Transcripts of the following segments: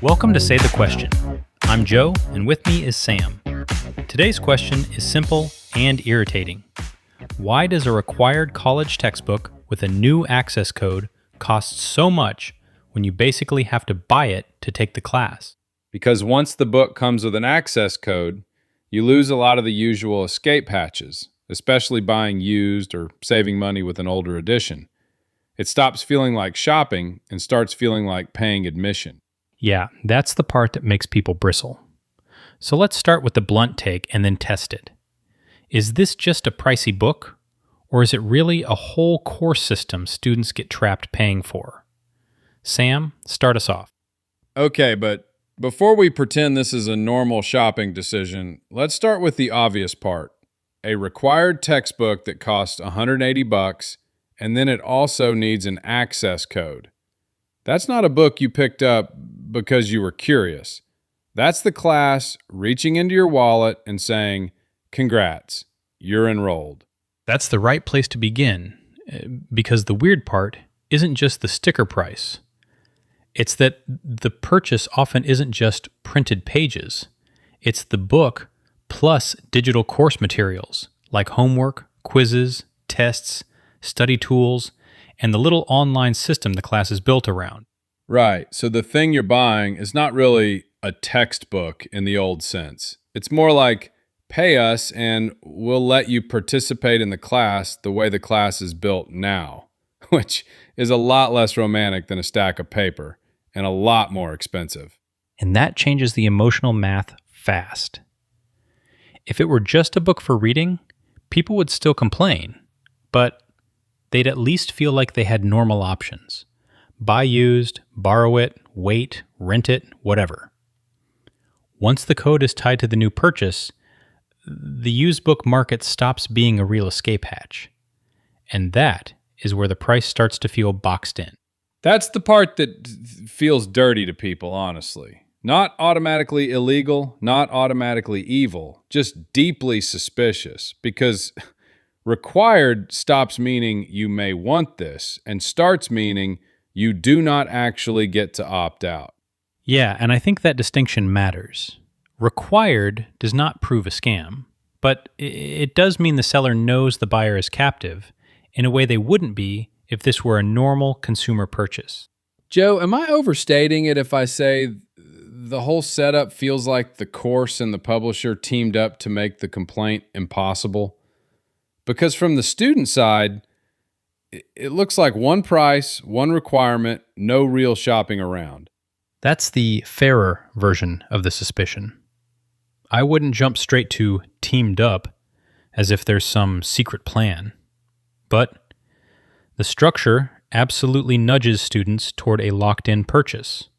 Welcome to Say the Question. I'm Joe, and with me is Sam. Today's question is simple and irritating. Why does a required college textbook with a new access code cost so much when you basically have to buy it to take the class? Because once the book comes with an access code, you lose a lot of the usual escape hatches, especially buying used or saving money with an older edition. It stops feeling like shopping and starts feeling like paying admission. Yeah, that's the part that makes people bristle. So let's start with the blunt take and then test it. Is this just a pricey book, or is it really a whole course system students get trapped paying for? Sam, start us off. Okay, but before we pretend this is a normal shopping decision, let's start with the obvious part. A required textbook that costs $180, and then it also needs an access code. That's not a book you picked up because you were curious. That's the class reaching into your wallet and saying, "Congrats, you're enrolled." That's the right place to begin, because the weird part isn't just the sticker price. It's that the purchase often isn't just printed pages. It's the book plus digital course materials like homework, quizzes, tests, study tools, and the little online system the class is built around. Right, so the thing you're buying is not really a textbook in the old sense. It's more like, pay us and we'll let you participate in the class the way the class is built now, which is a lot less romantic than a stack of paper and a lot more expensive. And that changes the emotional math fast. If it were just a book for reading, people would still complain, but they'd at least feel like they had normal options. Buy used, borrow it, wait, rent it, whatever. Once the code is tied to the new purchase, the used book market stops being a real escape hatch. And that is where the price starts to feel boxed in. That's the part that feels dirty to people, honestly. Not automatically illegal, not automatically evil, just deeply suspicious, because required stops meaning you may want this and starts meaning you do not actually get to opt out. Yeah, and I think that distinction matters. Required does not prove a scam, but it does mean the seller knows the buyer is captive in a way they wouldn't be if this were a normal consumer purchase. Joe, am I overstating it if I say the whole setup feels like the course and the publisher teamed up to make the complaint impossible? Because from the student side, it looks like one price, one requirement, no real shopping around. That's the fairer version of the suspicion. I wouldn't jump straight to teamed up as if there's some secret plan. But the structure absolutely nudges students toward a locked-in purchase.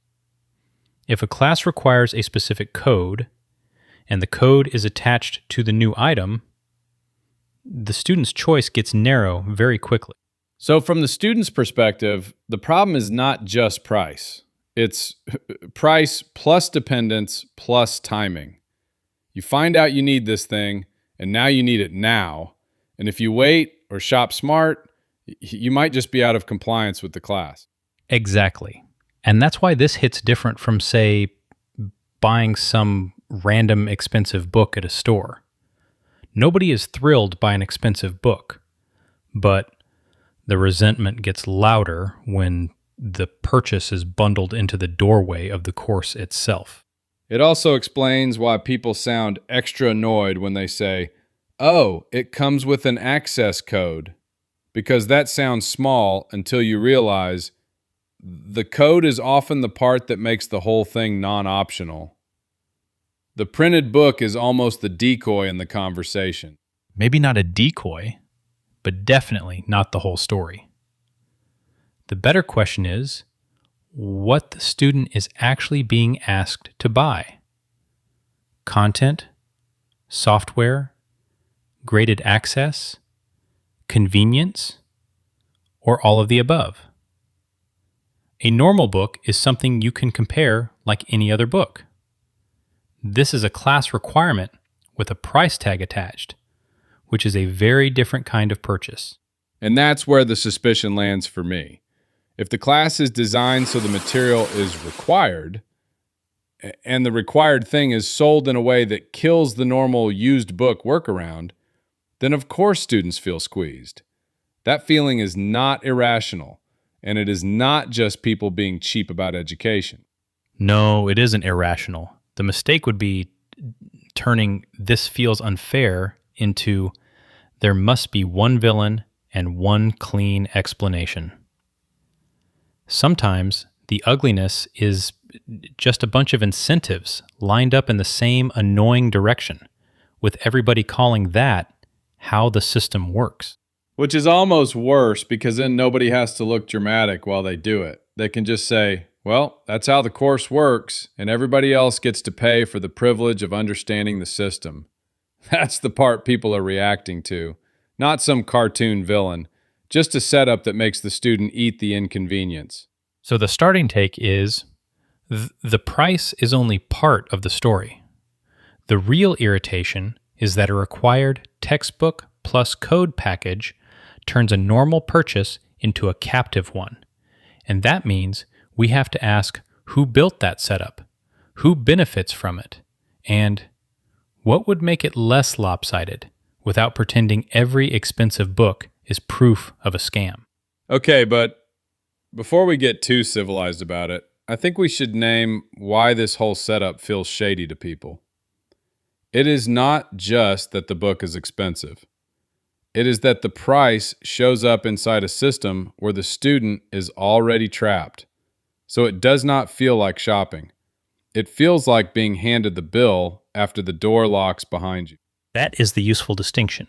If a class requires a specific code, and the code is attached to the new item, the student's choice gets narrow very quickly. So from the student's perspective, the problem is not just price. It's price plus dependence plus timing. You find out you need this thing, and now you need it now. And if you wait or shop smart, you might just be out of compliance with the class. Exactly. And that's why this hits different from, say, buying some random expensive book at a store. Nobody is thrilled by an expensive book, but the resentment gets louder when the purchase is bundled into the doorway of the course itself. It also explains why people sound extra annoyed when they say, "Oh, it comes with an access code," because that sounds small until you realize the code is often the part that makes the whole thing non-optional. The printed book is almost the decoy in the conversation. Maybe not a decoy, but definitely not the whole story. The better question is what the student is actually being asked to buy. Content, software, graded access, convenience, or all of the above. A normal book is something you can compare like any other book. This is a class requirement with a price tag attached, which is a very different kind of purchase. And that's where the suspicion lands for me. If the class is designed so the material is required, and the required thing is sold in a way that kills the normal used book workaround, then of course students feel squeezed. That feeling is not irrational, and it is not just people being cheap about education. No, it isn't irrational. The mistake would be turning "this feels unfair" into "there must be one villain and one clean explanation." Sometimes the ugliness is just a bunch of incentives lined up in the same annoying direction, with everybody calling that how the system works. Which is almost worse because then nobody has to look dramatic while they do it. They can just say, well, that's how the course works, and everybody else gets to pay for the privilege of understanding the system. That's the part people are reacting to, not some cartoon villain, just a setup that makes the student eat the inconvenience. So the starting take is the price is only part of the story. The real irritation is that a required textbook plus code package turns a normal purchase into a captive one. And that means we have to ask who built that setup, who benefits from it, and what would make it less lopsided without pretending every expensive book is proof of a scam. Okay, but before we get too civilized about it, I think we should name why this whole setup feels shady to people. It is not just that the book is expensive. It is that the price shows up inside a system where the student is already trapped. So it does not feel like shopping. It feels like being handed the bill after the door locks behind you. That is the useful distinction.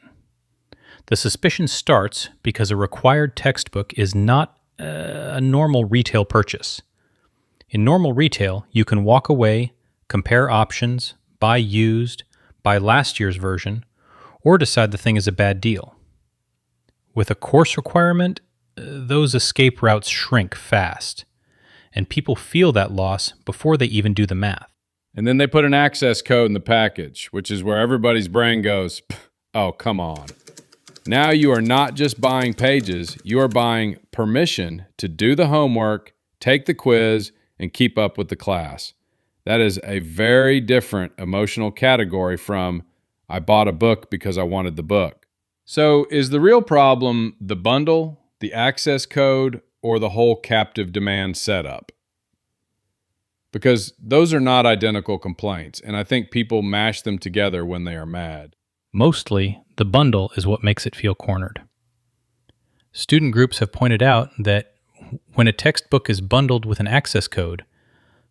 The suspicion starts because a required textbook is not a normal retail purchase. In normal retail, you can walk away, compare options, buy used, buy last year's version, or decide the thing is a bad deal. With a course requirement, those escape routes shrink fast, and people feel that loss before they even do the math. And then they put an access code in the package, which is where everybody's brain goes, oh, come on. Now you are not just buying pages, you are buying permission to do the homework, take the quiz, and keep up with the class. That is a very different emotional category from, I bought a book because I wanted the book. So is the real problem the bundle, the access code, or the whole captive demand setup? Because those are not identical complaints, and I think people mash them together when they are mad. Mostly, the bundle is what makes it feel cornered. Student groups have pointed out that when a textbook is bundled with an access code,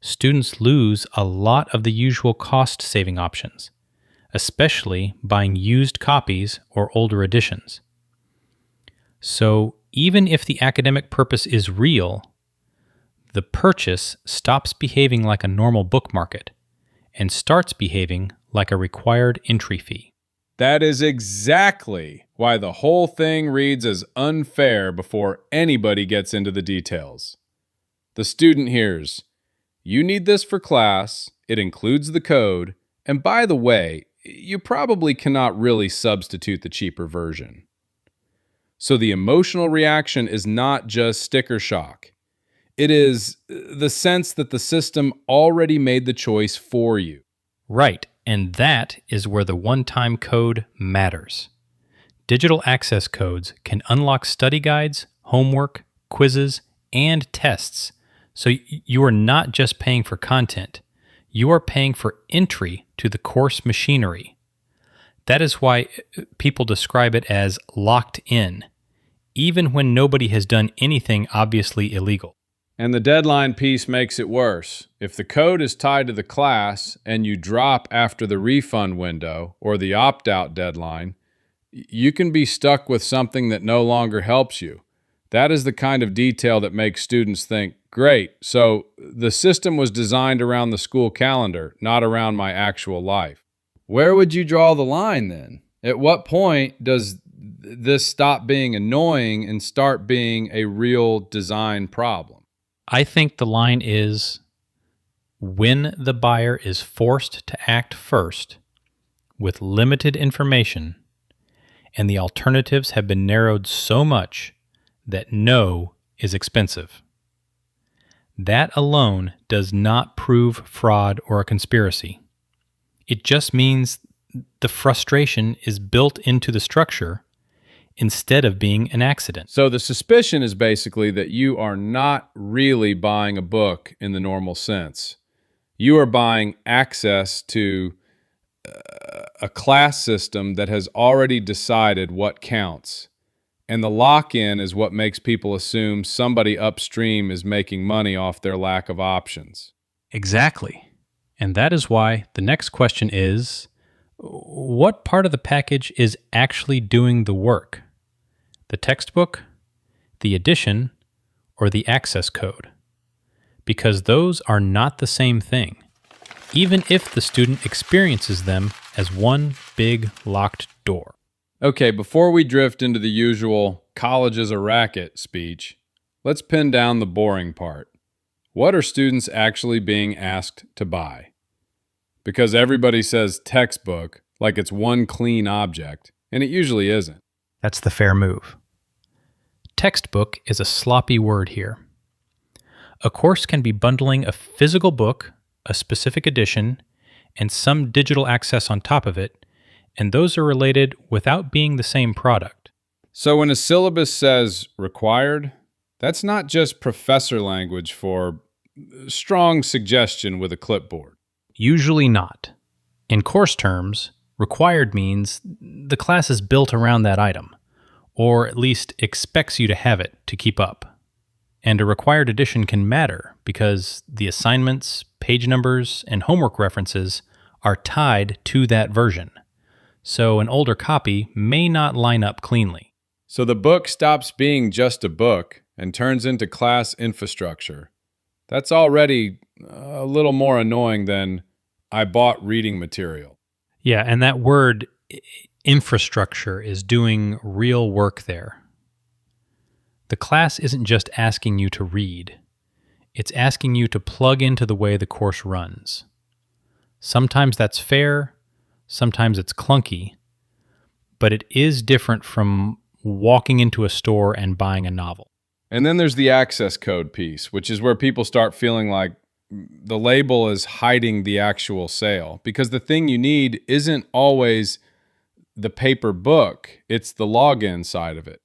students lose a lot of the usual cost-saving options, especially buying used copies or older editions. So even if the academic purpose is real, the purchase stops behaving like a normal book market and starts behaving like a required entry fee. That is exactly why the whole thing reads as unfair before anybody gets into the details. The student hears, you need this for class, it includes the code, and by the way, you probably cannot really substitute the cheaper version. So the emotional reaction is not just sticker shock. It is the sense that the system already made the choice for you. Right, and that is where the one-time code matters. Digital access codes can unlock study guides, homework, quizzes, and tests. So you are not just paying for content, you are paying for entry to the course machinery. That is why people describe it as locked in, even when nobody has done anything obviously illegal. And the deadline piece makes it worse. If the code is tied to the class and you drop after the refund window or the opt-out deadline, you can be stuck with something that no longer helps you. That is the kind of detail that makes students think, great, so the system was designed around the school calendar, not around my actual life. Where would you draw the line then? At what point does this stop being annoying and start being a real design problem? I think the line is when the buyer is forced to act first with limited information and the alternatives have been narrowed so much that no is expensive. That alone does not prove fraud or a conspiracy. It just means the frustration is built into the structure instead of being an accident. So the suspicion is basically that you are not really buying a book in the normal sense. You are buying access to a class system that has already decided what counts. And the lock-in is what makes people assume somebody upstream is making money off their lack of options. Exactly. And that is why the next question is, what part of the package is actually doing the work? The textbook, the edition, or the access code? Because those are not the same thing, even if the student experiences them as one big locked door. Okay, before we drift into the usual college is a racket speech, let's pin down the boring part. What are students actually being asked to buy? Because everybody says textbook like it's one clean object, and it usually isn't. That's the fair move. Textbook is a sloppy word here. A course can be bundling a physical book, a specific edition, and some digital access on top of it, and those are related without being the same product. So when a syllabus says required, that's not just professor language for strong suggestion with a clipboard. Usually not. In course terms, required means the class is built around that item, or at least expects you to have it to keep up. And a required edition can matter because the assignments, page numbers, and homework references are tied to that version. So an older copy may not line up cleanly. So the book stops being just a book and turns into class infrastructure. That's already a little more annoying than I bought reading material. Yeah, and that word infrastructure is doing real work there. The class isn't just asking you to read. It's asking you to plug into the way the course runs. Sometimes that's fair, sometimes it's clunky, but it is different from walking into a store and buying a novel. And then there's the access code piece, which is where people start feeling like the label is hiding the actual sale, because the thing you need isn't always the paper book, it's the login side of it.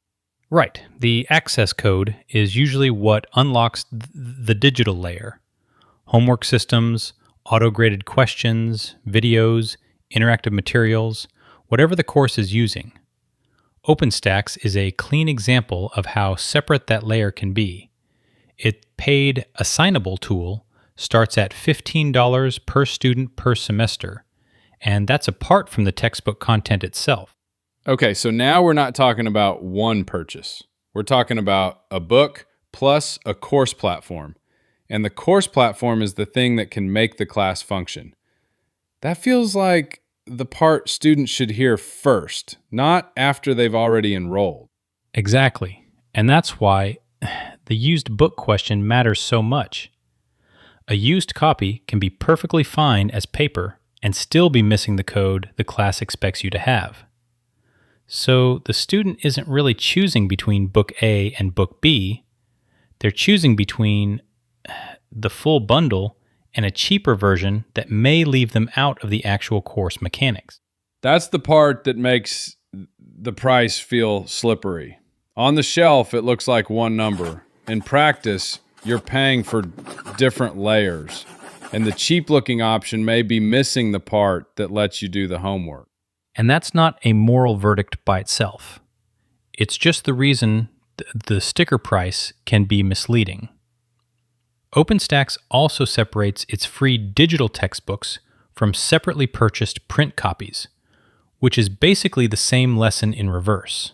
Right. The access code is usually what unlocks the digital layer. Homework systems, auto-graded questions, videos, interactive materials, whatever the course is using. OpenStax is a clean example of how separate that layer can be. Its paid assignable tool starts at $15 per student per semester, and that's apart from the textbook content itself. Okay, so now we're not talking about one purchase. We're talking about a book plus a course platform. And the course platform is the thing that can make the class function. That feels like the part students should hear first, not after they've already enrolled. Exactly. And that's why the used book question matters so much. A used copy can be perfectly fine as paper and still be missing the code the class expects you to have. So the student isn't really choosing between book A and book B. They're choosing between the full bundle and a cheaper version that may leave them out of the actual course mechanics. That's the part that makes the price feel slippery. On the shelf, it looks like one number. In practice, you're paying for different layers, and the cheap-looking option may be missing the part that lets you do the homework. And that's not a moral verdict by itself. It's just the reason the sticker price can be misleading. OpenStax also separates its free digital textbooks from separately purchased print copies, which is basically the same lesson in reverse.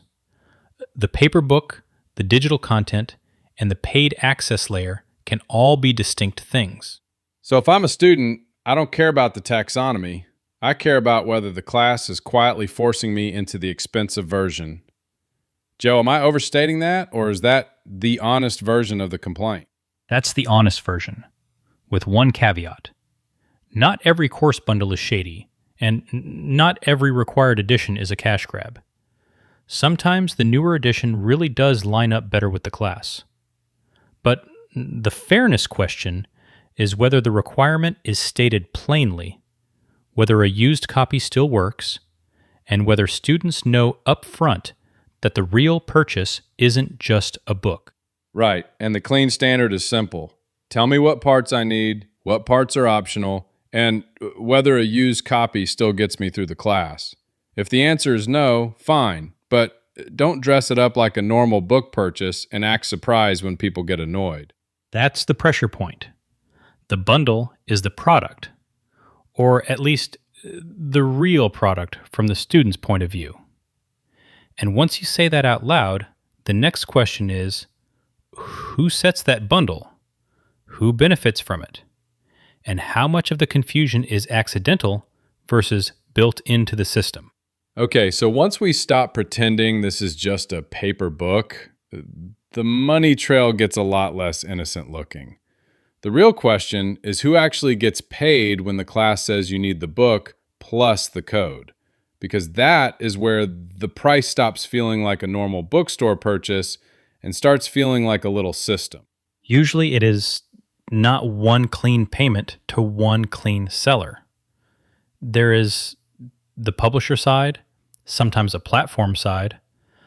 The paper book, the digital content, and the paid access layer can all be distinct things. So if I'm a student, I don't care about the taxonomy. I care about whether the class is quietly forcing me into the expensive version. Joe, am I overstating that, or is that the honest version of the complaint? That's the honest version, with one caveat. Not every course bundle is shady, and not every required edition is a cash grab. Sometimes the newer edition really does line up better with the class. But the fairness question is whether the requirement is stated plainly, whether a used copy still works, and whether students know upfront that the real purchase isn't just a book. Right, and the clean standard is simple. Tell me what parts I need, what parts are optional, and whether a used copy still gets me through the class. If the answer is no, fine, but don't dress it up like a normal book purchase and act surprised when people get annoyed. That's the pressure point. The bundle is the product, or at least the real product from the student's point of view. And once you say that out loud, the next question is, who sets that bundle? Who benefits from it? And how much of the confusion is accidental versus built into the system? Okay, so once we stop pretending this is just a paper book, the money trail gets a lot less innocent looking. The real question is who actually gets paid when the class says you need the book plus the code, because that is where the price stops feeling like a normal bookstore purchase and starts feeling like a little system. Usually it is not one clean payment to one clean seller. There is the publisher side, sometimes a platform side,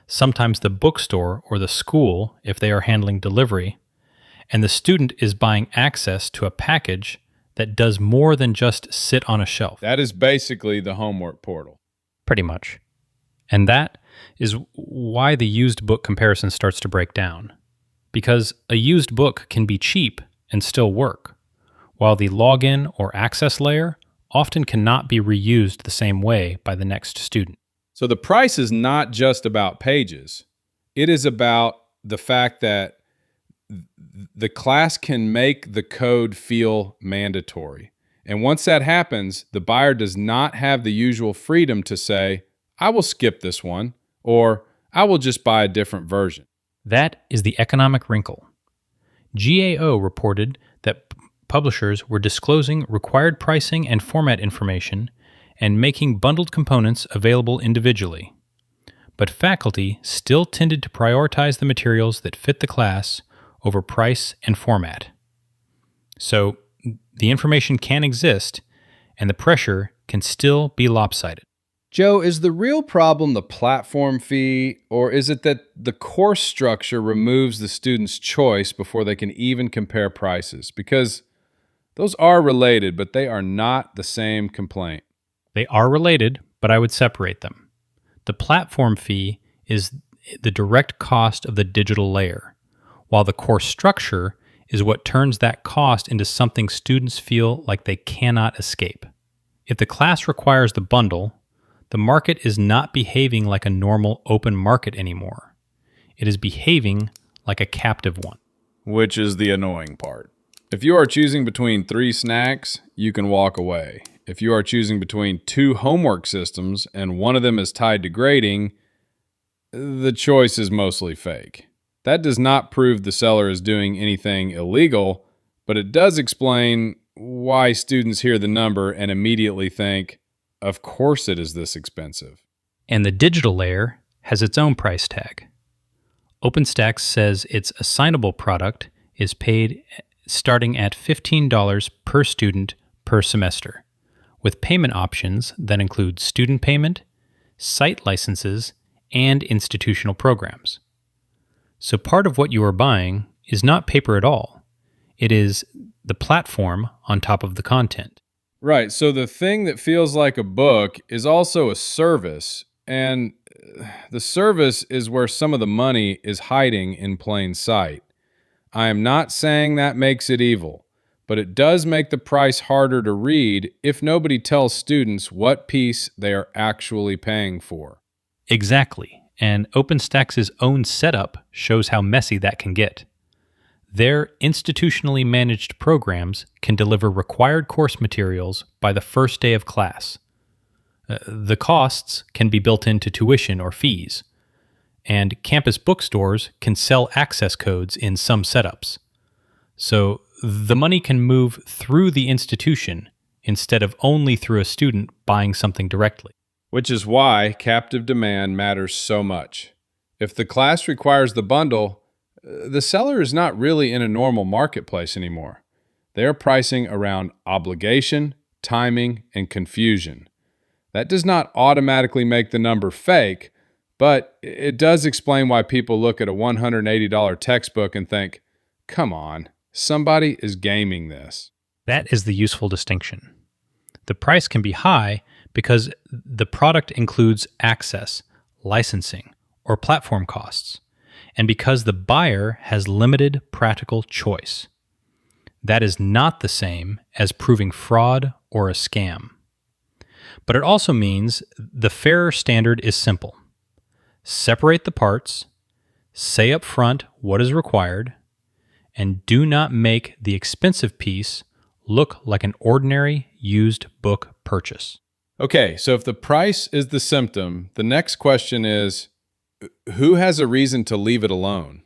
sometimes the bookstore or the school if they are handling delivery, and the student is buying access to a package that does more than just sit on a shelf. That is basically the homework portal. Pretty much. And that is why the used book comparison starts to break down. Because a used book can be cheap and still work, while the login or access layer often cannot be reused the same way by the next student. So the price is not just about pages. It is about the fact that the class can make the code feel mandatory. And once that happens, the buyer does not have the usual freedom to say, I will skip this one, or I will just buy a different version. That is the economic wrinkle. GAO reported that publishers were disclosing required pricing and format information and making bundled components available individually. But faculty still tended to prioritize the materials that fit the class over price and format. So the information can exist, and the pressure can still be lopsided. Joe, is the real problem the platform fee, or is it that the course structure removes the student's choice before they can even compare prices? Because those are related, but they are not the same complaint. They are related, but I would separate them. The platform fee is the direct cost of the digital layer, while the course structure is what turns that cost into something students feel like they cannot escape. If the class requires the bundle, the market is not behaving like a normal open market anymore. It is behaving like a captive one. Which is the annoying part. If you are choosing between 3 snacks, you can walk away. If you are choosing between 2 homework systems and one of them is tied to grading, the choice is mostly fake. That does not prove the seller is doing anything illegal, but it does explain why students hear the number and immediately think, of course it is this expensive. And the digital layer has its own price tag. OpenStax says its assignable product is paid starting at $15 per student per semester, with payment options that include student payment, site licenses, and institutional programs. So part of what you are buying is not paper at all. It is the platform on top of the content. Right, so the thing that feels like a book is also a service, and the service is where some of the money is hiding in plain sight. I am not saying that makes it evil, but it does make the price harder to read if nobody tells students what piece they are actually paying for. Exactly. And OpenStax's own setup shows how messy that can get. Their institutionally managed programs can deliver required course materials by the first day of class. The costs can be built into tuition or fees, and campus bookstores can sell access codes in some setups. So the money can move through the institution instead of only through a student buying something directly. Which is why captive demand matters so much. If the class requires the bundle, The seller is not really in a normal marketplace anymore. They are pricing around obligation, timing, and confusion. That does not automatically make the number fake, but it does explain why people look at a $180 textbook and think, come on, somebody is gaming this. That is the useful distinction. The price can be high because the product includes access, licensing, or platform costs, and because the buyer has limited practical choice. That is not the same as proving fraud or a scam. But it also means the fairer standard is simple. Separate the parts, say up front what is required, and do not make the expensive piece look like an ordinary used book purchase. Okay, so if the price is the symptom, the next question is, who has a reason to leave it alone?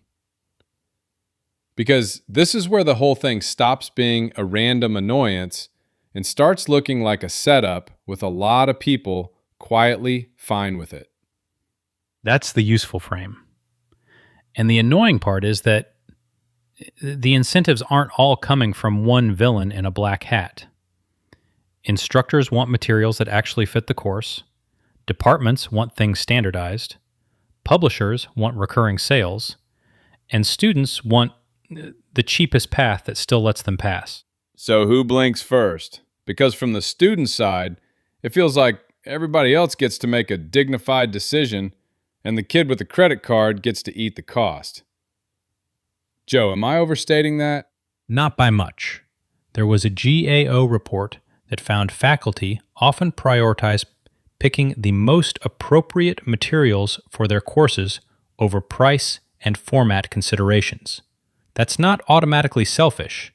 Because this is where the whole thing stops being a random annoyance and starts looking like a setup with a lot of people quietly fine with it. That's the useful frame. And the annoying part is that the incentives aren't all coming from one villain in a black hat. Instructors want materials that actually fit the course. Departments want things standardized. Publishers want recurring sales. And students want the cheapest path that still lets them pass. So who blinks first? Because from the student side, it feels like everybody else gets to make a dignified decision and the kid with the credit card gets to eat the cost. Joe, am I overstating that? Not by much. There was a GAO report that found faculty often prioritize picking the most appropriate materials for their courses over price and format considerations. That's not automatically selfish.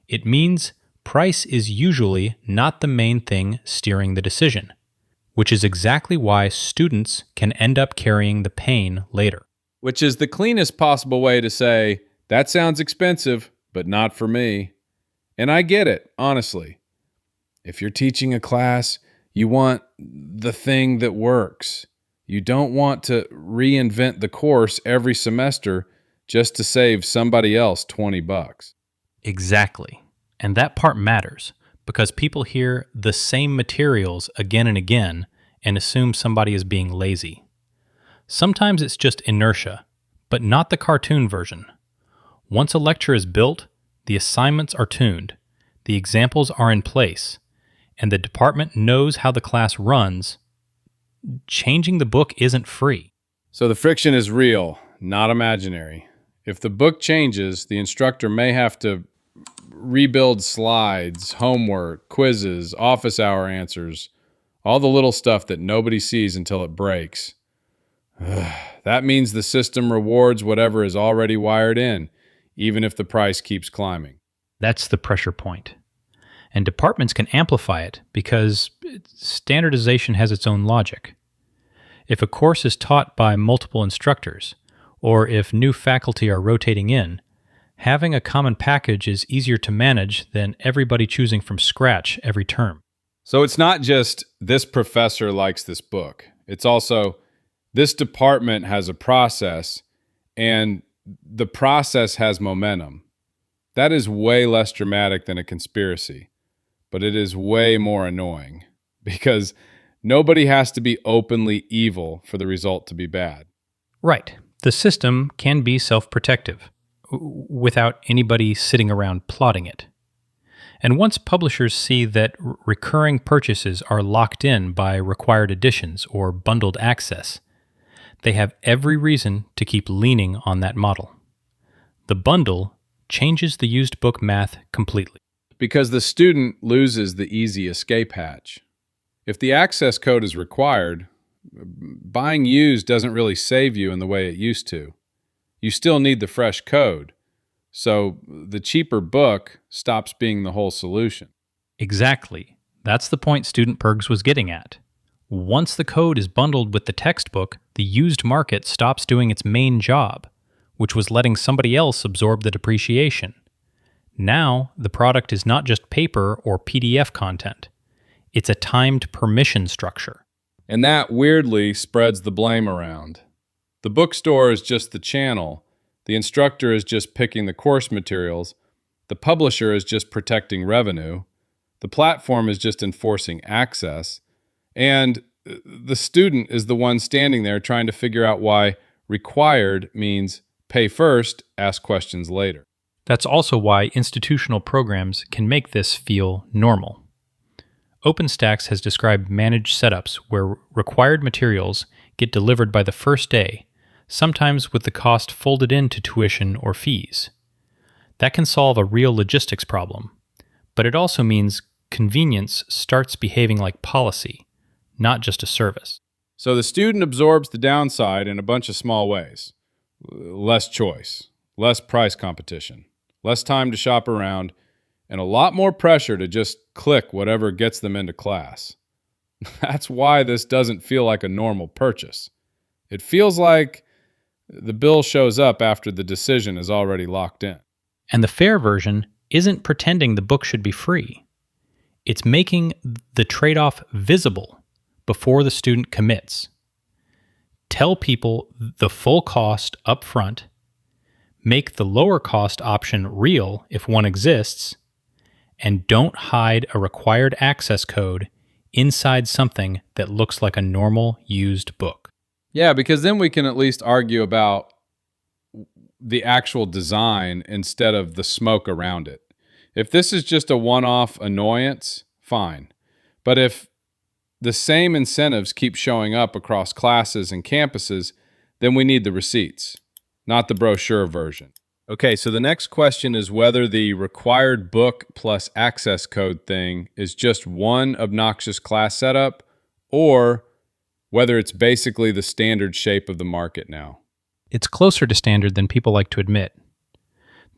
It means price is usually not the main thing steering the decision, which is exactly why students can end up carrying the pain later. Which is the cleanest possible way to say, that sounds expensive, but not for me. And I get it, honestly. If you're teaching a class, you want the thing that works. You don't want to reinvent the course every semester just to save somebody else $20. Exactly. And that part matters because people hear the same materials again and again and assume somebody is being lazy. Sometimes it's just inertia, but not the cartoon version. Once a lecture is built, the assignments are tuned, the examples are in place, and the department knows how the class runs. Changing the book isn't free. So the friction is real, not imaginary. If the book changes, the instructor may have to rebuild slides, homework, quizzes, office hour answers, all the little stuff that nobody sees until it breaks. That means the system rewards whatever is already wired in, even if the price keeps climbing. That's the pressure point. And departments can amplify it because standardization has its own logic. If a course is taught by multiple instructors, or if new faculty are rotating in, having a common package is easier to manage than everybody choosing from scratch every term. So it's not just this professor likes this book. It's also this department has a process and the process has momentum. That is way less dramatic than a conspiracy, but it is way more annoying because nobody has to be openly evil for the result to be bad. Right. The system can be self-protective without anybody sitting around plotting it. And once publishers see that recurring purchases are locked in by required editions or bundled access, they have every reason to keep leaning on that model. The bundle changes the used book math completely. Because the student loses the easy escape hatch. If the access code is required, buying used doesn't really save you in the way it used to. You still need the fresh code. So the cheaper book stops being the whole solution. Exactly. That's the point Student Pergs was getting at. Once the code is bundled with the textbook, the used market stops doing its main job, which was letting somebody else absorb the depreciation. Now, the product is not just paper or PDF content. It's a timed permission structure. And that weirdly spreads the blame around. The bookstore is just the channel. The instructor is just picking the course materials. The publisher is just protecting revenue. The platform is just enforcing access. And the student is the one standing there trying to figure out why required means pay first, ask questions later. That's also why institutional programs can make this feel normal. OpenStax has described managed setups where required materials get delivered by the first day, sometimes with the cost folded into tuition or fees. That can solve a real logistics problem, but it also means convenience starts behaving like policy, not just a service. So the student absorbs the downside in a bunch of small ways. Less choice, less price competition, less time to shop around, and a lot more pressure to just click whatever gets them into class. That's why this doesn't feel like a normal purchase. It feels like the bill shows up after the decision is already locked in. And the fair version isn't pretending the book should be free. It's making the trade-off visible before the student commits. Tell people the full cost up front, make the lower cost option real if one exists, and don't hide a required access code inside something that looks like a normal used book. Yeah, because then we can at least argue about the actual design instead of the smoke around it. If this is just a one-off annoyance, fine. But if the same incentives keep showing up across classes and campuses, then we need the receipts, not the brochure version. Okay, so the next question is whether the required book plus access code thing is just one obnoxious class setup or whether it's basically the standard shape of the market now. It's closer to standard than people like to admit.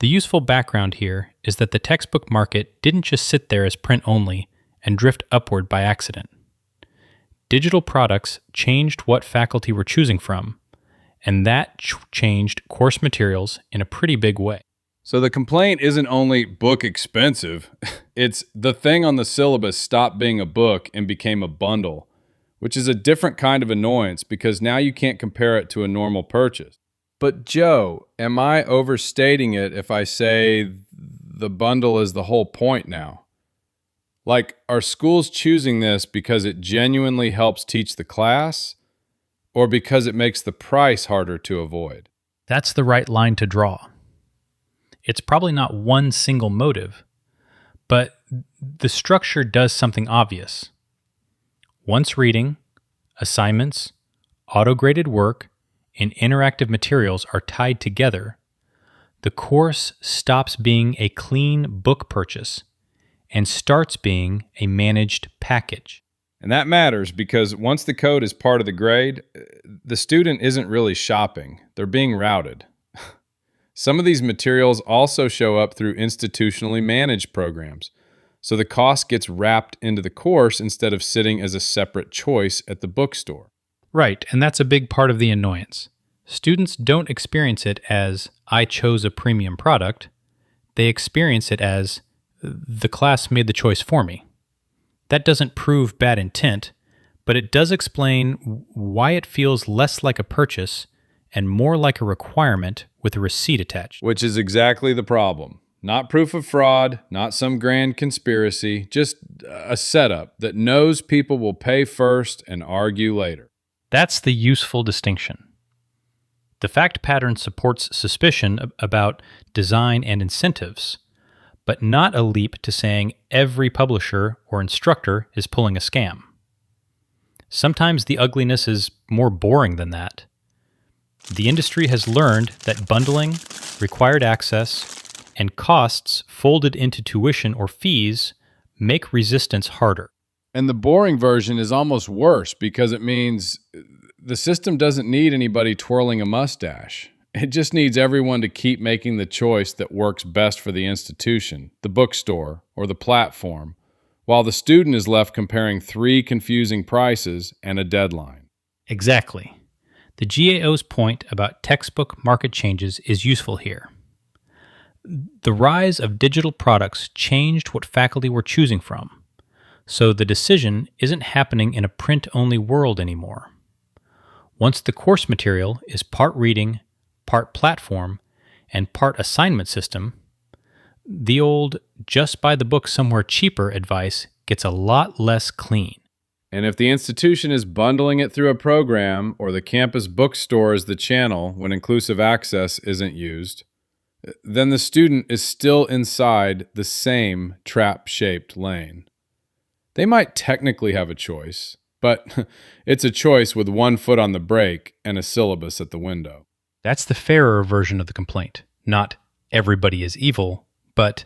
The useful background here is that the textbook market didn't just sit there as print only and drift upward by accident. Digital products changed what faculty were choosing from, and that changed course materials in a pretty big way. So the complaint isn't only book expensive, it's the thing on the syllabus stopped being a book and became a bundle, which is a different kind of annoyance because now you can't compare it to a normal purchase. But Joe, am I overstating it if I say the bundle is the whole point now? Like, are schools choosing this because it genuinely helps teach the class or because it makes the price harder to avoid? That's the right line to draw. It's probably not one single motive, but the structure does something obvious. Once reading, assignments, auto-graded work, and interactive materials are tied together, the course stops being a clean book purchase and starts being a managed package. And that matters because once the code is part of the grade, the student isn't really shopping. They're being routed. Some of these materials also show up through institutionally managed programs, so the cost gets wrapped into the course instead of sitting as a separate choice at the bookstore. Right, and that's a big part of the annoyance. Students don't experience it as, I chose a premium product. They experience it as, the class made the choice for me. That doesn't prove bad intent, but it does explain why it feels less like a purchase and more like a requirement with a receipt attached. Which is exactly the problem. Not proof of fraud, not some grand conspiracy, just a setup that knows people will pay first and argue later. That's the useful distinction. The fact pattern supports suspicion about design and incentives, but not a leap to saying every publisher or instructor is pulling a scam. Sometimes the ugliness is more boring than that. The industry has learned that bundling, required access, and costs folded into tuition or fees make resistance harder. And the boring version is almost worse because it means the system doesn't need anybody twirling a mustache. It just needs everyone to keep making the choice that works best for the institution, the bookstore, or the platform, while the student is left comparing 3 confusing prices and a deadline. Exactly. The GAO's point about textbook market changes is useful here. The rise of digital products changed what faculty were choosing from, so the decision isn't happening in a print-only world anymore. Once the course material is part reading, part platform, and part assignment system, the old just buy the book somewhere cheaper advice gets a lot less clean. And if the institution is bundling it through a program or the campus bookstore is the channel when inclusive access isn't used, then the student is still inside the same trap-shaped lane. They might technically have a choice, but it's a choice with one foot on the brake and a syllabus at the window. That's the fairer version of the complaint. Not everybody is evil, but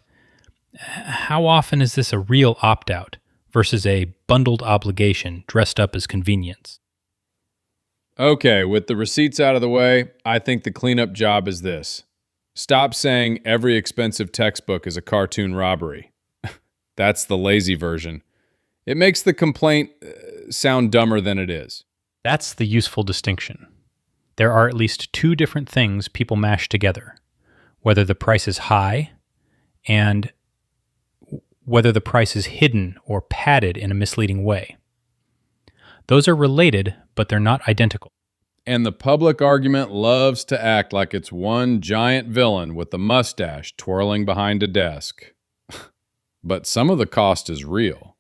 how often is this a real opt-out versus a bundled obligation dressed up as convenience? Okay, with the receipts out of the way, I think the cleanup job is this. Stop saying every expensive textbook is a cartoon robbery. That's the lazy version. It makes the complaint sound dumber than it is. That's the useful distinction. There are at least two different things people mash together, whether the price is high and whether the price is hidden or padded in a misleading way. Those are related, but they're not identical. And the public argument loves to act like it's one giant villain with a mustache twirling behind a desk. But some of the cost is real.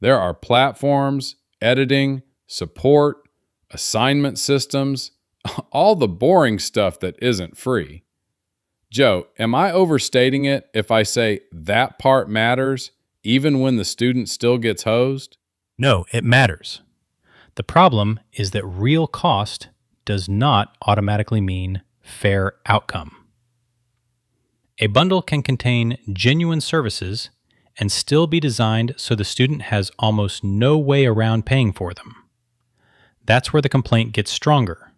There are platforms, editing, support, assignment systems, all the boring stuff that isn't free. Joe, am I overstating it if I say that part matters even when the student still gets hosed? No, it matters. The problem is that real cost does not automatically mean fair outcome. A bundle can contain genuine services and still be designed so the student has almost no way around paying for them. That's where the complaint gets stronger.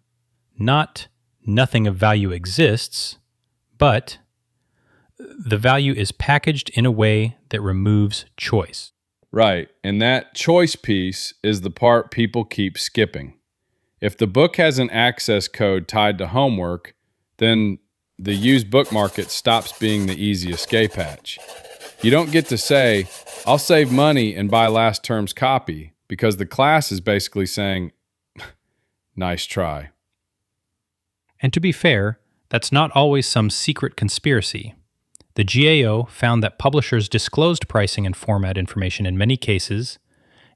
Not nothing of value exists, but the value is packaged in a way that removes choice. Right, and that choice piece is the part people keep skipping. If the book has an access code tied to homework, then the used book market stops being the easy escape hatch. You don't get to say, I'll save money and buy last term's copy, because the class is basically saying, nice try. And to be fair, that's not always some secret conspiracy. The GAO found that publishers disclosed pricing and format information in many cases,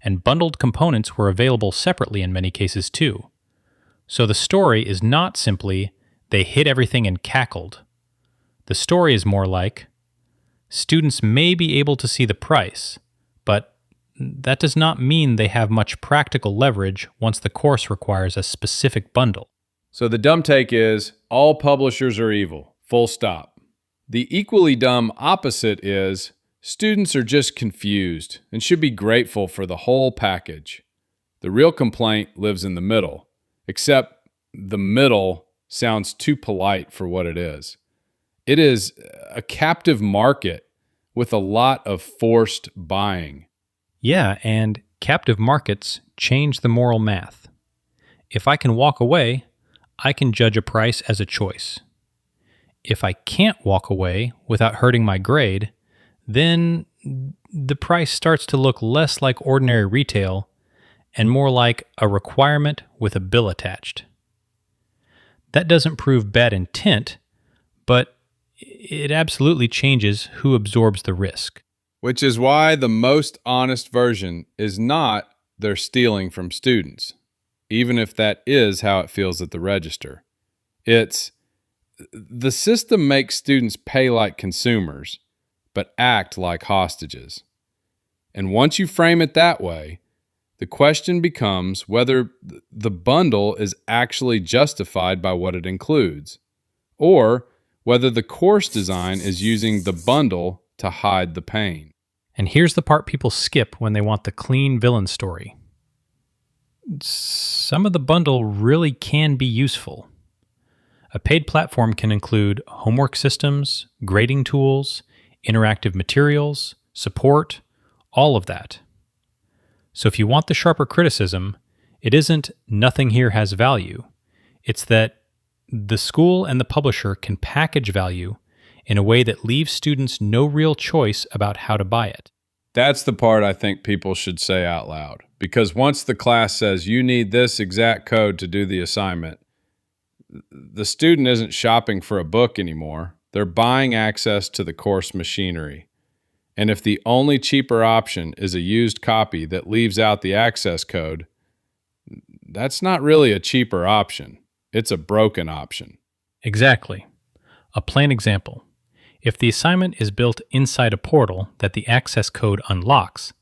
and bundled components were available separately in many cases too. So the story is not simply, they hid everything and cackled. The story is more like, students may be able to see the price, but that does not mean they have much practical leverage once the course requires a specific bundle. So the dumb take is, all publishers are evil, full stop. The equally dumb opposite is, students are just confused and should be grateful for the whole package. The real complaint lives in the middle, except the middle sounds too polite for what it is. It is a captive market with a lot of forced buying. Yeah, and captive markets change the moral math. If I can walk away, I can judge a price as a choice. If I can't walk away without hurting my grade, then the price starts to look less like ordinary retail and more like a requirement with a bill attached. That doesn't prove bad intent, but it absolutely changes who absorbs the risk. Which is why the most honest version is not they're stealing from students, even if that is how it feels at the register. It's the system makes students pay like consumers, but act like hostages. And once you frame it that way, the question becomes whether the bundle is actually justified by what it includes, or whether the course design is using the bundle to hide the pain. And here's the part people skip when they want the clean villain story. Some of the bundle really can be useful. A paid platform can include homework systems, grading tools, interactive materials, support, all of that. So if you want the sharper criticism, it isn't nothing here has value. It's that the school and the publisher can package value in a way that leaves students no real choice about how to buy it. That's the part I think people should say out loud. Because once the class says you need this exact code to do the assignment, The student isn't shopping for a book anymore. They're buying access to the course machinery. And if the only cheaper option is a used copy that leaves out the access code, that's not really a cheaper option. It's a broken option. Exactly. A plain example. If the assignment is built inside a portal that the access code unlocks,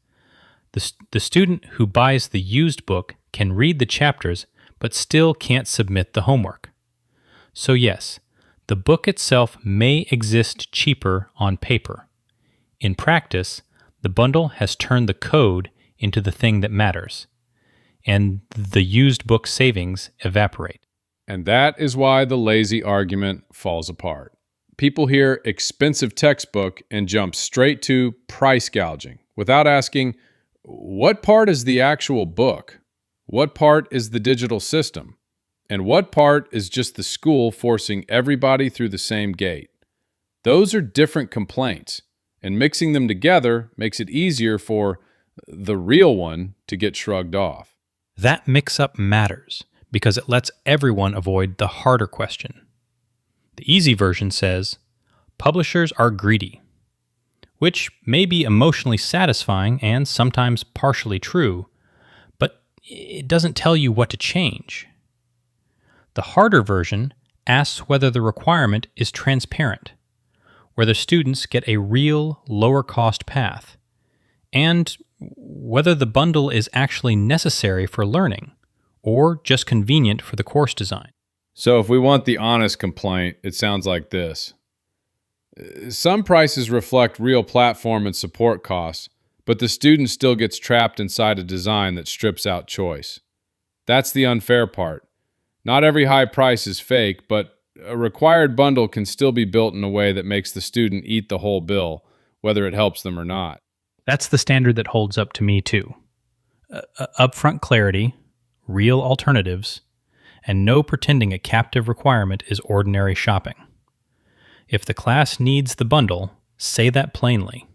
the student who buys the used book can read the chapters but still can't submit the homework. So yes, the book itself may exist cheaper on paper. In practice, the bundle has turned the code into the thing that matters, and the used book savings evaporate. And that is why the lazy argument falls apart. People hear expensive textbook and jump straight to price gouging without asking, what part is the actual book? What part is the digital system? And what part is just the school forcing everybody through the same gate? Those are different complaints, and mixing them together makes it easier for the real one to get shrugged off. That mix-up matters because it lets everyone avoid the harder question. The easy version says, publishers are greedy, which may be emotionally satisfying and sometimes partially true, but it doesn't tell you what to change. The harder version asks whether the requirement is transparent, whether students get a real lower-cost path, and whether the bundle is actually necessary for learning or just convenient for the course design. So if we want the honest complaint, it sounds like this. Some prices reflect real platform and support costs, but the student still gets trapped inside a design that strips out choice. That's the unfair part. Not every high price is fake, but a required bundle can still be built in a way that makes the student eat the whole bill, whether it helps them or not. That's the standard that holds up to me too. Upfront clarity, real alternatives, and no pretending a captive requirement is ordinary shopping. If the class needs the bundle, say that plainly.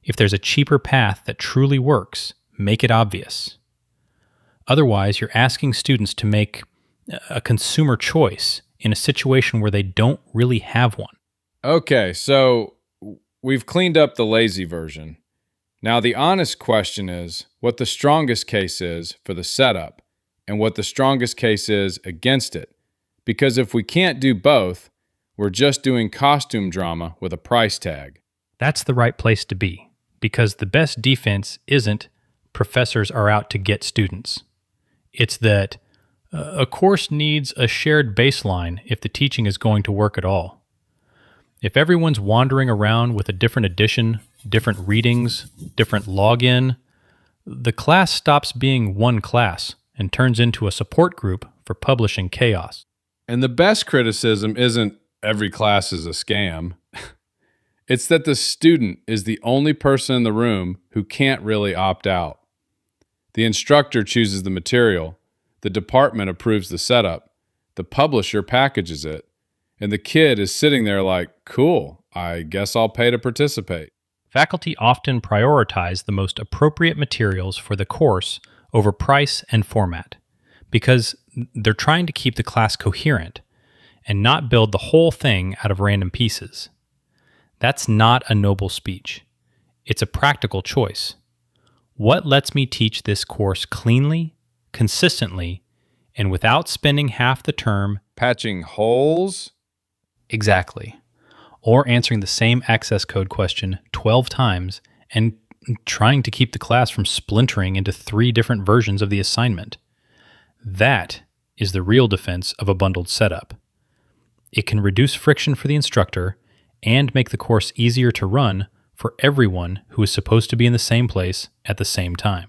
If there's a cheaper path that truly works, make it obvious. Otherwise, you're asking students to make a consumer choice in a situation where they don't really have one. Okay, so we've cleaned up the lazy version. Now the honest question is what the strongest case is for the setup and what the strongest case is against it. Because if we can't do both, we're just doing costume drama with a price tag. That's the right place to be, because the best defense isn't professors are out to get students. It's that a course needs a shared baseline if the teaching is going to work at all. If everyone's wandering around with a different edition, different readings, different login, the class stops being one class and turns into a support group for publishing chaos. And the best criticism isn't every class is a scam. It's that the student is the only person in the room who can't really opt out. The instructor chooses the material, the department approves the setup, the publisher packages it, and the kid is sitting there like, cool, I guess I'll pay to participate. Faculty often prioritize the most appropriate materials for the course over price and format because they're trying to keep the class coherent and not build the whole thing out of random pieces. That's not a noble speech. It's a practical choice. What lets me teach this course cleanly, consistently, and without spending half the term Patching holes? exactly, or answering the same access code question 12 times and trying to keep the class from splintering into 3 different versions of the assignment. That is the real defense of a bundled setup. It can reduce friction for the instructor and make the course easier to run for everyone who is supposed to be in the same place at the same time.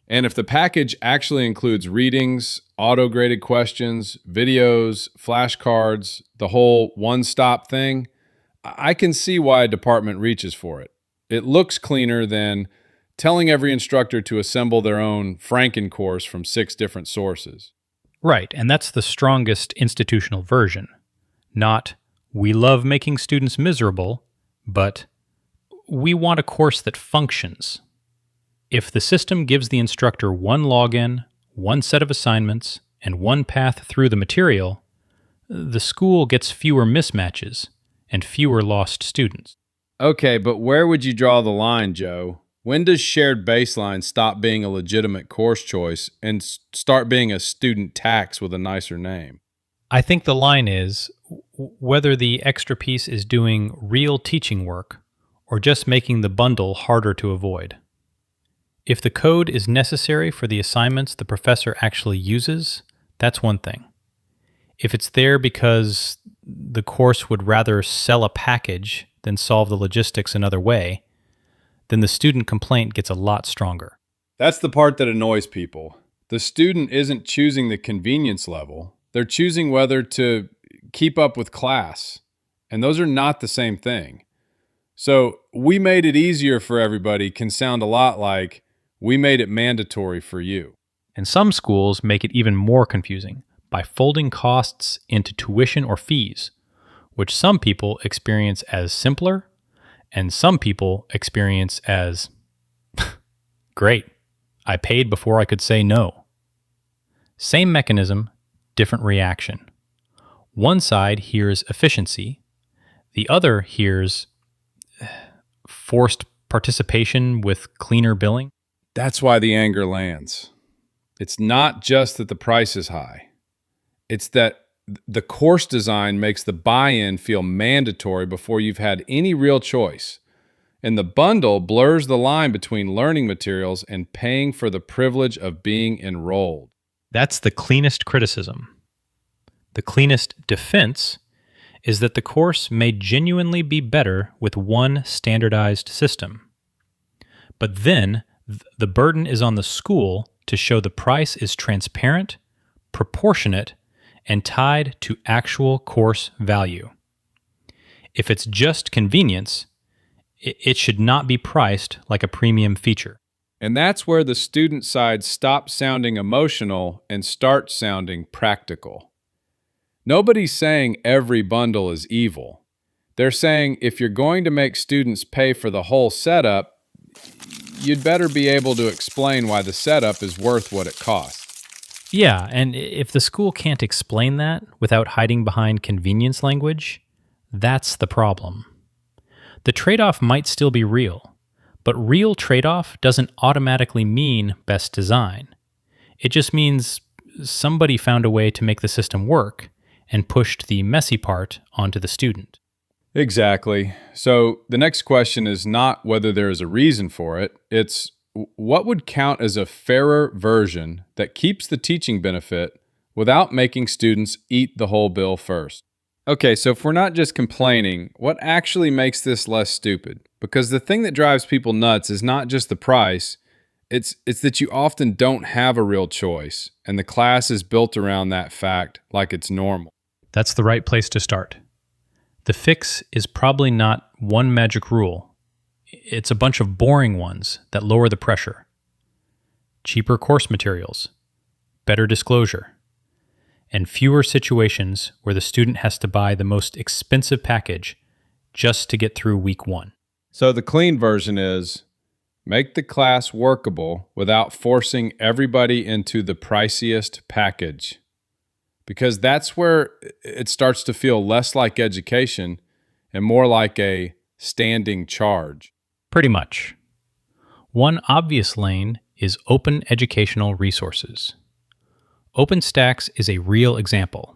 And if the package actually includes readings, auto-graded questions, videos, flashcards, the whole one-stop thing, I can see why a department reaches for it. It looks cleaner than telling every instructor to assemble their own Franken course from 6 different sources. Right, and that's the strongest institutional version. Not, we love making students miserable, but we want a course that functions. If the system gives the instructor one login, one set of assignments, and one path through the material, the school gets fewer mismatches and fewer lost students. Okay, but where would you draw the line, Joe? When does shared baseline stop being a legitimate course choice and start being a student tax with a nicer name? I think the line is whether the extra piece is doing real teaching work or just making the bundle harder to avoid. If the code is necessary for the assignments the professor actually uses, that's one thing. If it's there because the course would rather sell a package than solve the logistics another way, then the student complaint gets a lot stronger. That's the part that annoys people. The student isn't choosing the convenience level. They're choosing whether to keep up with class. And those are not the same thing. So we made it easier for everybody can sound a lot like we made it mandatory for you. And some schools make it even more confusing by folding costs into tuition or fees, which some people experience as simpler and some people experience as, great, I paid before I could say no. Same mechanism, different reaction. One side hears efficiency, the other hears forced participation with cleaner billing. That's why the anger lands. It's not just that the price is high. It's that the course design makes the buy-in feel mandatory before you've had any real choice. And the bundle blurs the line between learning materials and paying for the privilege of being enrolled. That's the cleanest criticism. The cleanest defense is that the course may genuinely be better with one standardized system. But then the burden is on the school to show the price is transparent, proportionate, and tied to actual course value. If it's just convenience, it should not be priced like a premium feature. And that's where the student side stops sounding emotional and starts sounding practical. Nobody's saying every bundle is evil. They're saying if you're going to make students pay for the whole setup, you'd better be able to explain why the setup is worth what it costs. Yeah, and if the school can't explain that without hiding behind convenience language, that's the problem. The trade-off might still be real, but real trade-off doesn't automatically mean best design. It just means somebody found a way to make the system work and pushed the messy part onto the student. Exactly. So the next question is not whether there is a reason for it, it's what would count as a fairer version that keeps the teaching benefit without making students eat the whole bill first? Okay, so if we're not just complaining, what actually makes this less stupid? Because the thing that drives people nuts is not just the price, it's that you often don't have a real choice, and the class is built around that fact like it's normal. That's the right place to start. The fix is probably not one magic rule. It's a bunch of boring ones that lower the pressure. Cheaper course materials, better disclosure, and fewer situations where the student has to buy the most expensive package just to get through week one. So the clean version is make the class workable without forcing everybody into the priciest package. Because that's where it starts to feel less like education and more like a standing charge. Pretty much. One obvious lane is open educational resources. OpenStax is a real example.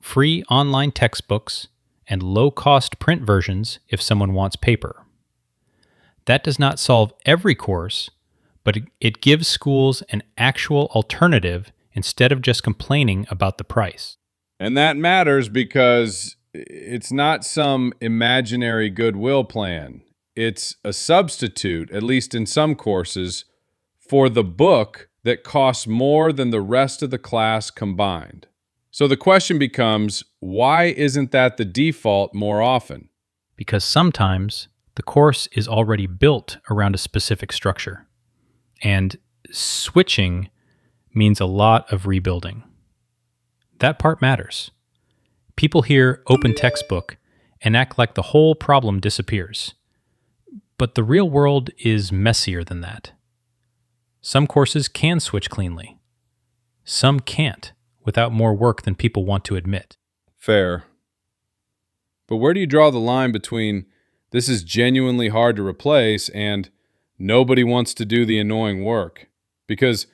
Free online textbooks and low-cost print versions if someone wants paper. That does not solve every course, but it gives schools an actual alternative instead of just complaining about the price. And that matters because it's not some imaginary goodwill plan. It's a substitute, at least in some courses, for the book that costs more than the rest of the class combined. So the question becomes, why isn't that the default more often? Because sometimes the course is already built around a specific structure, and switching means a lot of rebuilding. That part matters. People hear open textbook and act like the whole problem disappears. But the real world is messier than that. Some courses can switch cleanly. Some can't without more work than people want to admit. Fair. But where do you draw the line between this is genuinely hard to replace and nobody wants to do the annoying work? Because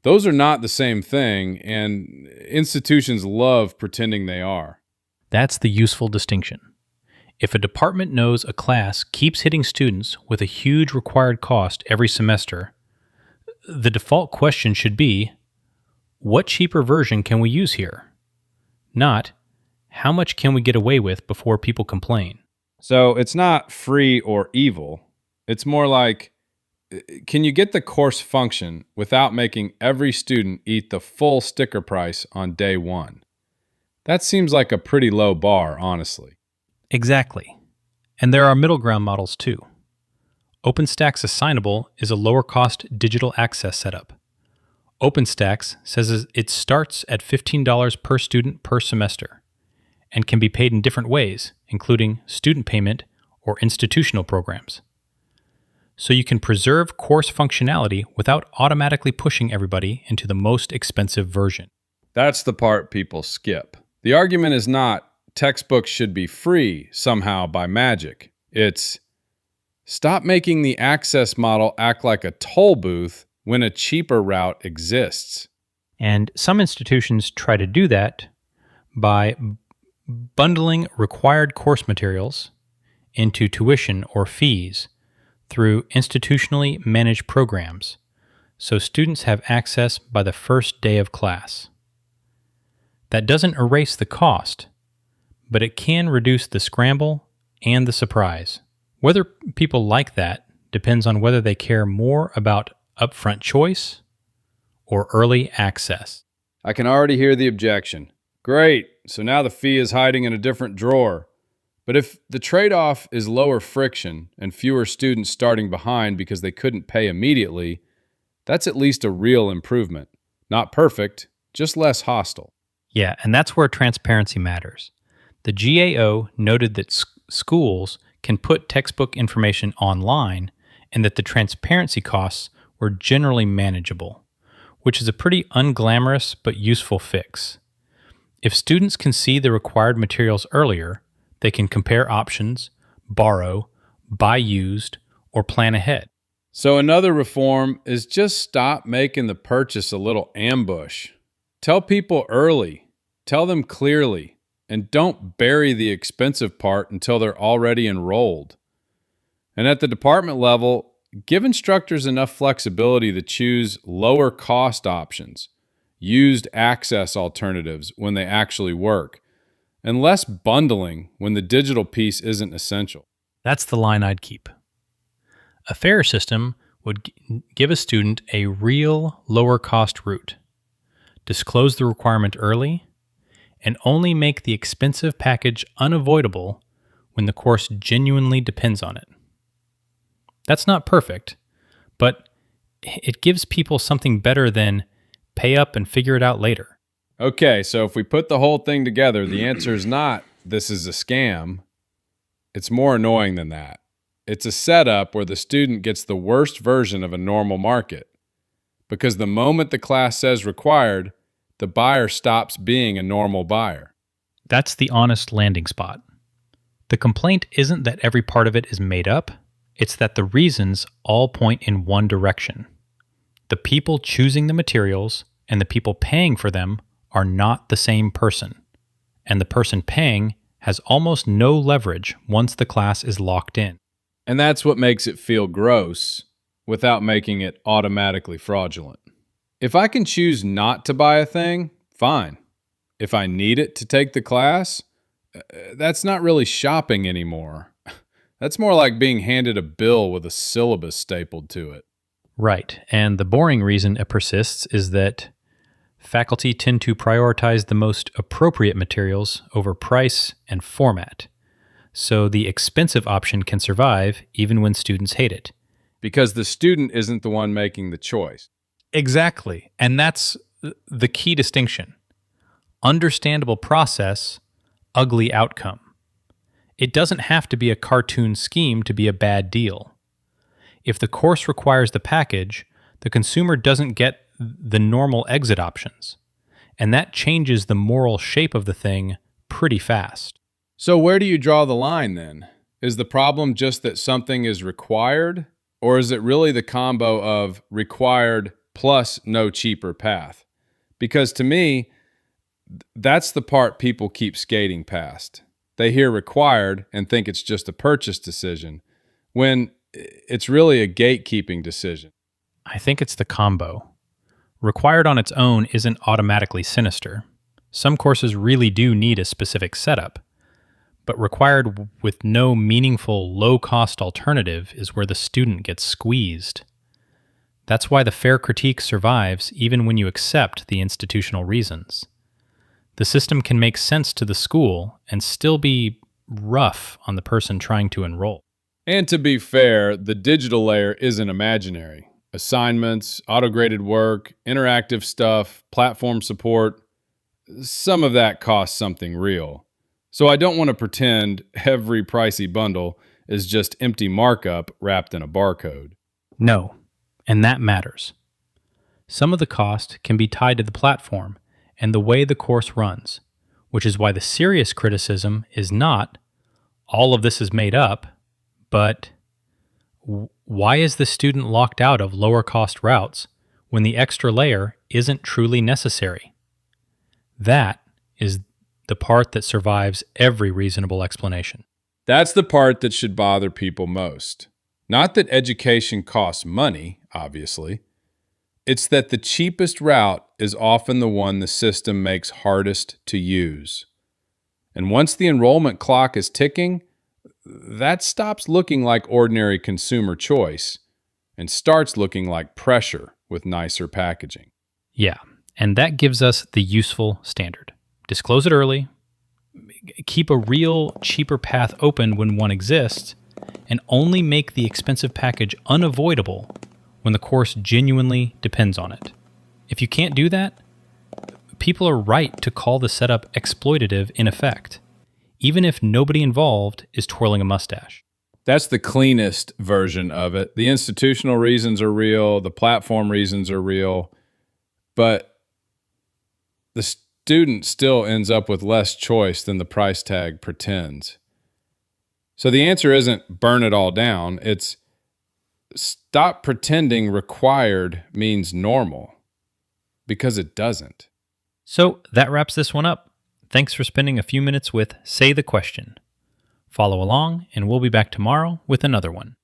those are not the same thing, and institutions love pretending they are. That's the useful distinction. If a department knows a class keeps hitting students with a huge required cost every semester, the default question should be, what cheaper version can we use here? Not, how much can we get away with before people complain? So it's not free or evil. It's more like, can you get the course function without making every student eat the full sticker price on day one? That seems like a pretty low bar, honestly. Exactly. And there are middle ground models too. OpenStax Assignable is a lower cost digital access setup. OpenStax says it starts at $15 per student per semester and can be paid in different ways, including student payment or institutional programs. So you can preserve course functionality without automatically pushing everybody into the most expensive version. That's the part people skip. The argument is not textbooks should be free somehow by magic. It's stop making the access model act like a toll booth when a cheaper route exists. And some institutions try to do that by bundling required course materials into tuition or fees through institutionally managed programs, so students have access by the first day of class. That doesn't erase the cost, but it can reduce the scramble and the surprise. Whether people like that depends on whether they care more about upfront choice or early access. I can already hear the objection. Great, so now the fee is hiding in a different drawer. But if the trade-off is lower friction and fewer students starting behind because they couldn't pay immediately, that's at least a real improvement. Not perfect, just less hostile. Yeah, and that's where transparency matters. The GAO noted that schools can put textbook information online and that the transparency costs were generally manageable, which is a pretty unglamorous but useful fix. If students can see the required materials earlier, they can compare options, borrow, buy used, or plan ahead. So another reform is just stop making the purchase a little ambush. Tell people early, tell them clearly, and don't bury the expensive part until they're already enrolled. And at the department level, give instructors enough flexibility to choose lower cost options, used access alternatives when they actually work, and less bundling when the digital piece isn't essential. That's the line I'd keep. A fair system would give a student a real lower cost route, disclose the requirement early, and only make the expensive package unavoidable when the course genuinely depends on it. That's not perfect, but it gives people something better than pay up and figure it out later. Okay, so if we put the whole thing together, the answer is not this is a scam. It's more annoying than that. It's a setup where the student gets the worst version of a normal market. Because the moment the class says required, the buyer stops being a normal buyer. That's the honest landing spot. The complaint isn't that every part of it is made up, it's that the reasons all point in one direction. The people choosing the materials and the people paying for them are not the same person, and the person paying has almost no leverage once the class is locked in. And that's what makes it feel gross without making it automatically fraudulent. If I can choose not to buy a thing, fine. If I need it to take the class, that's not really shopping anymore. That's more like being handed a bill with a syllabus stapled to it. Right, and the boring reason it persists is that faculty tend to prioritize the most appropriate materials over price and format, so the expensive option can survive even when students hate it. Because the student isn't the one making the choice. Exactly, and that's the key distinction. Understandable process, ugly outcome. It doesn't have to be a cartoon scheme to be a bad deal. If the course requires the package, the consumer doesn't get the normal exit options, and that changes the moral shape of the thing pretty fast. So where do you draw the line then? Is the problem just that something is required, or is it really the combo of required plus no cheaper path? Because to me, that's the part people keep skating past. They hear required and think it's just a purchase decision, when it's really a gatekeeping decision. I think it's the combo. Required on its own isn't automatically sinister. Some courses really do need a specific setup, but required with no meaningful low-cost alternative is where the student gets squeezed. That's why the fair critique survives even when you accept the institutional reasons. The system can make sense to the school and still be rough on the person trying to enroll. And to be fair, the digital layer isn't imaginary. Assignments, auto-graded work, interactive stuff, platform support, some of that costs something real. So I don't want to pretend every pricey bundle is just empty markup wrapped in a barcode. No, and that matters. Some of the cost can be tied to the platform and the way the course runs, which is why the serious criticism is not, all of this is made up, but why is the student locked out of lower cost routes when the extra layer isn't truly necessary? That is the part that survives every reasonable explanation. That's the part that should bother people most. Not that education costs money, obviously. It's that the cheapest route is often the one the system makes hardest to use. And once the enrollment clock is ticking, that stops looking like ordinary consumer choice and starts looking like pressure with nicer packaging. Yeah, and that gives us the useful standard. Disclose it early, keep a real cheaper path open when one exists, and only make the expensive package unavoidable when the course genuinely depends on it. If you can't do that, people are right to call the setup exploitative in effect, even if nobody involved is twirling a mustache. That's the cleanest version of it. The institutional reasons are real, the platform reasons are real, but the student still ends up with less choice than the price tag pretends. So the answer isn't burn it all down. It's stop pretending required means normal, because it doesn't. So that wraps this one up. Thanks for spending a few minutes with Say the Question. Follow along, and we'll be back tomorrow with another one.